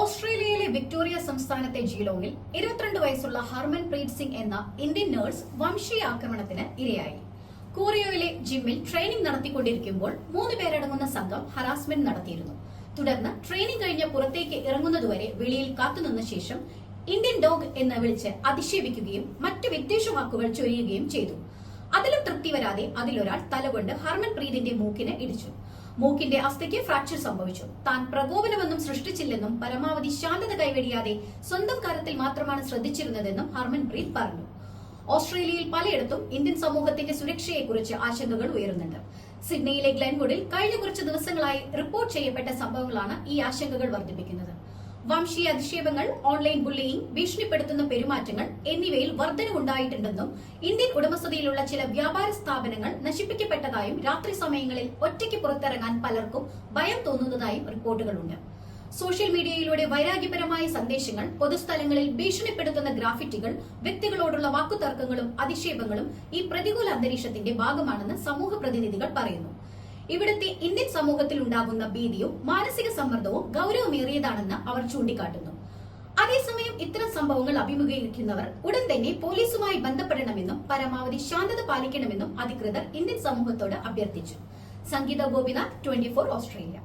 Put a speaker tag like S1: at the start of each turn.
S1: ഓസ്ട്രേലിയയിലെ വിക്ടോറിയ സംസ്ഥാനത്തെ ജീലോങ്ങിൽ 22 വയസ്സുള്ള ഹർമൻപ്രീത് സിംഗ് എന്ന ഇന്ത്യൻ നഴ്സ് വംശീയ ആക്രമണത്തിന് ഇരയായി. കൂറിയോയിലെ ജിമ്മിൽ ട്രെയിനിംഗ് നടത്തിക്കൊണ്ടിരിക്കുമ്പോൾ 3 പേരടങ്ങുന്ന സംഘം ഹറാസ്മെന്റ് നടത്തിയിരുന്നു. തുടർന്ന് ട്രെയിനിംഗ് കഴിഞ്ഞ് പുറത്തേക്ക് ഇറങ്ങുന്നതുവരെ വെളിയിൽ കാത്തുനിന്ന ശേഷം ഇന്ത്യൻ ഡോഗ് എന്ന് വിളിച്ച് അധിക്ഷേപിക്കുകയും മറ്റ് വിദ്വേഷ വാക്കുകൾ ചൊരിയുകയും ചെയ്തു. അതിലും തൃപ്തി വരാതെ അതിലൊരാൾ തലകൊണ്ട് ഹർമൻപ്രീതിന്റെ മൂക്കിന് ഇടിച്ചു. മൂക്കിന്റെ അസ്ഥിക്ക് ഫ്രാക്ചർ സംഭവിച്ചു. താൻ പ്രകോപനമൊന്നും സൃഷ്ടിച്ചില്ലെന്നും പരമാവധി ശാന്തത കൈവെടിയാതെ സ്വന്തം കാര്യത്തിൽ മാത്രമാണ് ശ്രദ്ധിച്ചിരുന്നതെന്നും ഹർമൻപ്രീത് പറഞ്ഞു. ഓസ്ട്രേലിയയിൽ പലയിടത്തും ഇന്ത്യൻ സമൂഹത്തിന്റെ സുരക്ഷയെക്കുറിച്ച് ആശങ്കകൾ ഉയരുന്നുണ്ട്. സിഡ്നിയിലെ ഗ്ലെൻവുഡിൽ കഴിഞ്ഞ കുറച്ച് ദിവസങ്ങളായി റിപ്പോർട്ട് ചെയ്യപ്പെട്ട സംഭവങ്ങളാണ് ഈ ആശങ്കകൾ വർദ്ധിപ്പിക്കുന്നത്. വംശീയ അധിക്ഷേപങ്ങൾ, ഓൺലൈൻ ബുള്ളിയിങ്, ഭീഷണിപ്പെടുത്തുന്ന പെരുമാറ്റങ്ങൾ എന്നിവയിൽ വർധനവുണ്ടായിട്ടുണ്ടെന്നും ഇന്ത്യൻ ഉടമസ്ഥതയിലുള്ള ചില വ്യാപാര സ്ഥാപനങ്ങൾ നശിപ്പിക്കപ്പെട്ടതായും രാത്രി സമയങ്ങളിൽ ഒറ്റയ്ക്ക് പുറത്തിറങ്ങാൻ പലർക്കും ഭയം തോന്നുന്നതായും റിപ്പോർട്ടുകളുണ്ട്. സോഷ്യൽ മീഡിയയിലൂടെ വൈരാഗ്യപരമായ സന്ദേശങ്ങൾ, പൊതുസ്ഥലങ്ങളിൽ ഭീഷണിപ്പെടുത്തുന്ന ഗ്രാഫിറ്റികൾ, വ്യക്തികളോടുള്ള വാക്കുതർക്കങ്ങളും അധിക്ഷേപങ്ങളും ഈ പ്രതികൂല അന്തരീക്ഷത്തിന്റെ ഭാഗമാണെന്ന് സമൂഹ പ്രതിനിധികൾ പറയുന്നു. ഇവിടുത്തെ ഇന്ത്യൻ സമൂഹത്തിൽ ഉണ്ടാകുന്ന ഭീതിയും മാനസിക സമ്മർദ്ദവും ഗൌരവമേറിയതാണെന്ന് അവർ ചൂണ്ടിക്കാട്ടുന്നു. അതേസമയം ഇത്തരം സംഭവങ്ങൾ അഭിമുഖീകരിക്കുന്നവർ ഉടൻ തന്നെ പോലീസുമായി ബന്ധപ്പെടണമെന്നും പരമാവധി ശാന്തത പാലിക്കണമെന്നും അധികൃതർ ഇന്ത്യൻ സമൂഹത്തോട് അഭ്യർത്ഥിച്ചു. സംഗീത ഗോപിനാഥ്, 24 ഓസ്ട്രേലിയ.